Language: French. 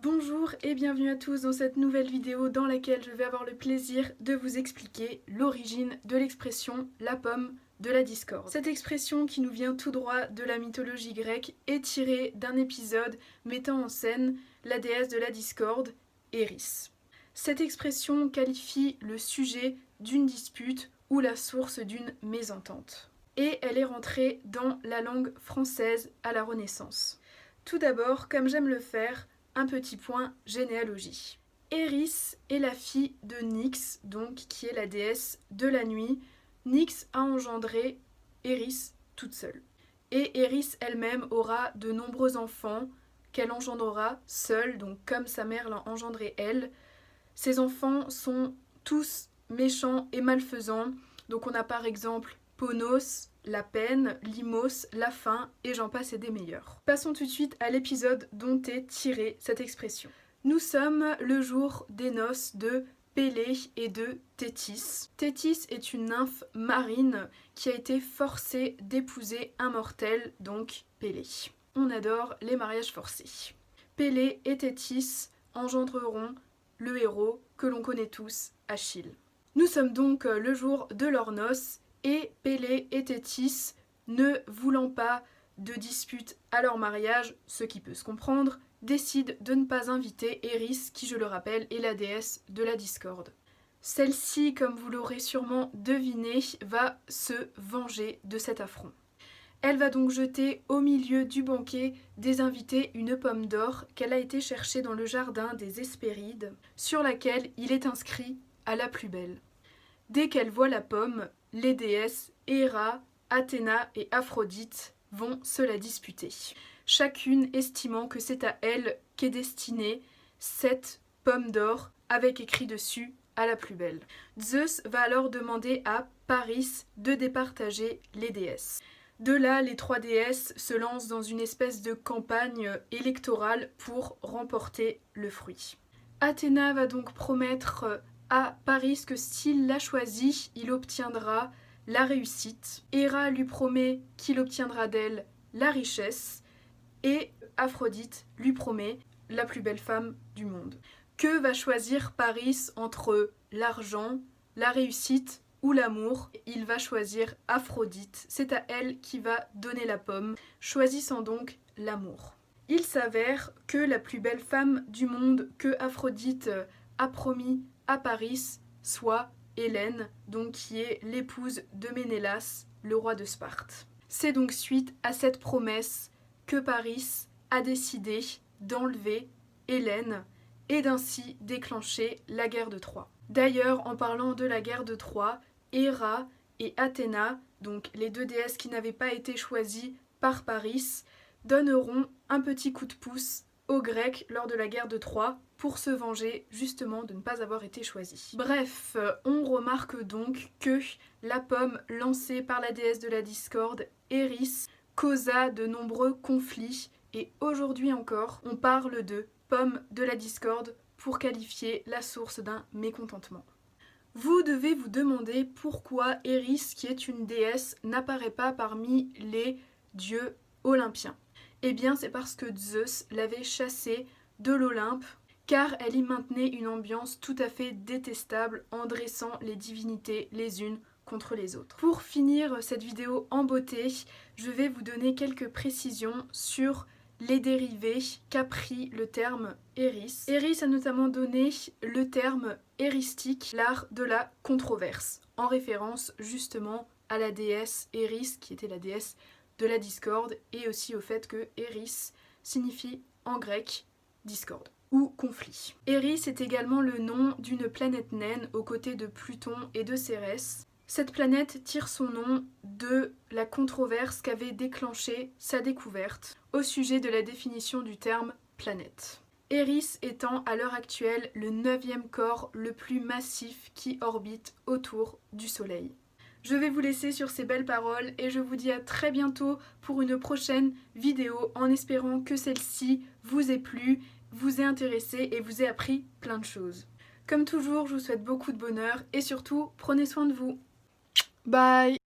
Bonjour et bienvenue à tous dans cette nouvelle vidéo dans laquelle je vais avoir le plaisir de vous expliquer l'origine de l'expression la pomme de la discorde. Cette expression qui nous vient tout droit de la mythologie grecque est tirée d'un épisode mettant en scène la déesse de la discorde, Eris. Cette expression qualifie le sujet d'une dispute ou la source d'une mésentente. Et elle est rentrée dans la langue française à la Renaissance. Tout d'abord, comme j'aime le faire, un petit point généalogie. Eris est la fille de Nyx, donc qui est la déesse de la nuit. Nyx a engendré Eris toute seule. Et Eris elle-même aura de nombreux enfants qu'elle engendrera seule, donc comme sa mère l'a engendré elle. Ces enfants sont tous méchants et malfaisants. Donc on a par exemple Ponos, la peine, Limos, la faim, et j'en passe et des meilleurs. Passons tout de suite à l'épisode dont est tirée cette expression. Nous sommes le jour des noces de Pélée et de Thétis. Thétis est une nymphe marine qui a été forcée d'épouser un mortel, donc Pélée. On adore les mariages forcés. Pélée et Thétis engendreront le héros que l'on connaît tous, Achille. Nous sommes donc le jour de leurs noces, et Pélée et Thétis, ne voulant pas de dispute à leur mariage, ce qui peut se comprendre, décident de ne pas inviter Eris, qui je le rappelle est la déesse de la discorde. Celle-ci, comme vous l'aurez sûrement deviné, va se venger de cet affront. Elle va donc jeter au milieu du banquet des invités une pomme d'or qu'elle a été chercher dans le jardin des Hespérides, sur laquelle il est inscrit « à la plus belle ». Dès qu'elle voit la pomme, les déesses Héra, Athéna et Aphrodite vont se la disputer, chacune estimant que c'est à elle qu'est destinée cette pomme d'or avec écrit dessus « à la plus belle ». Zeus va alors demander à Paris de départager les déesses. De là, les trois déesses se lancent dans une espèce de campagne électorale pour remporter le fruit. Athéna va donc promettre à Paris que s'il la choisit, il obtiendra la réussite. Héra lui promet qu'il obtiendra d'elle la richesse et Aphrodite lui promet la plus belle femme du monde. Que va choisir Paris entre l'argent, la réussite ou l'amour? Il va choisir Aphrodite. C'est à elle qui va donner la pomme, choisissant donc l'amour. Il s'avère que la plus belle femme du monde que Aphrodite a promis à Paris soit Hélène, donc qui est l'épouse de Ménélas, le roi de Sparte. C'est donc suite à cette promesse que Paris a décidé d'enlever Hélène et d'ainsi déclencher la guerre de Troie. D'ailleurs, en parlant de la guerre de Troie, Héra et Athéna, donc les deux déesses qui n'avaient pas été choisies par Paris, donneront un petit coup de pouce aux Grecs lors de la guerre de Troie pour se venger justement de ne pas avoir été choisis. Bref, on remarque donc que la pomme lancée par la déesse de la discorde, Eris, causa de nombreux conflits et aujourd'hui encore, on parle de pomme de la discorde pour qualifier la source d'un mécontentement. Vous devez vous demander pourquoi Eris, qui est une déesse, n'apparaît pas parmi les dieux olympiens. Eh bien, c'est parce que Zeus l'avait chassée de l'Olympe, car elle y maintenait une ambiance tout à fait détestable en dressant les divinités les unes contre les autres. Pour finir cette vidéo en beauté, je vais vous donner quelques précisions sur les dérivés qu'a pris le terme Eris. Eris a notamment donné le terme éristique, l'art de la controverse, en référence justement à la déesse Eris, qui était la déesse de la discorde, et aussi au fait que Eris signifie en grec discorde ou conflit. Eris est également le nom d'une planète naine aux côtés de Pluton et de Cérès. Cette planète tire son nom de la controverse qu'avait déclenchée sa découverte au sujet de la définition du terme planète. Eris étant à l'heure actuelle le 9e corps le plus massif qui orbite autour du Soleil. Je vais vous laisser sur ces belles paroles et je vous dis à très bientôt pour une prochaine vidéo en espérant que celle-ci vous ait plu, vous ait intéressé et vous ait appris plein de choses. Comme toujours, je vous souhaite beaucoup de bonheur et surtout, prenez soin de vous. Bye!